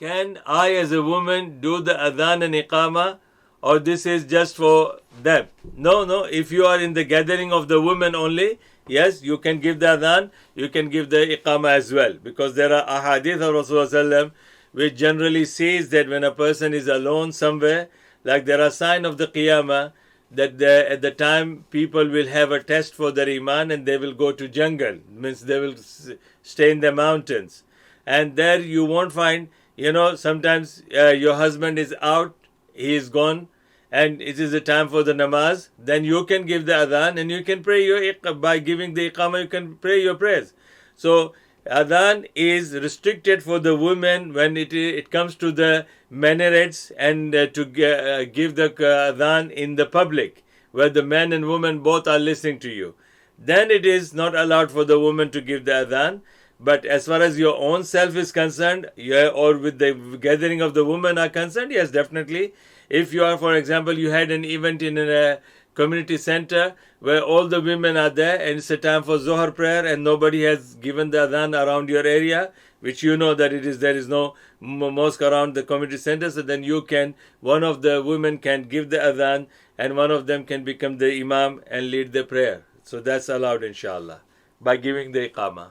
can I as a woman do the adhan and iqama, or this is just for them? No. If you are in the gathering of the women only, yes, you can give the adhan, you can give the iqama as well. Because there are ahadith of Rasulullah which generally says that when a person is alone somewhere, like there are signs of the qiyamah, that at the time people will have a test for their iman and they will go to jungle, means they will stay in the mountains, and there you won't find, sometimes your husband is out, he is gone, and it is the time for the namaz. Then you can give the adhan and you can pray by giving the iqamah, you can pray your prayers. So adhan is restricted for the women when it comes to the minarets and to give the adhan in the public, where the men and women both are listening to you. Then it is not allowed for the woman to give the adhan. But as far as your own self is concerned, or with the gathering of the women are concerned, yes, definitely. If you are, for example, you had an event in a community center where all the women are there and it's a time for Zohar prayer and nobody has given the adhan around your area, which you know that there is no mosque around the community center, so then one of the women can give the adhan and one of them can become the imam and lead the prayer. So that's allowed, inshallah, by giving the iqamah.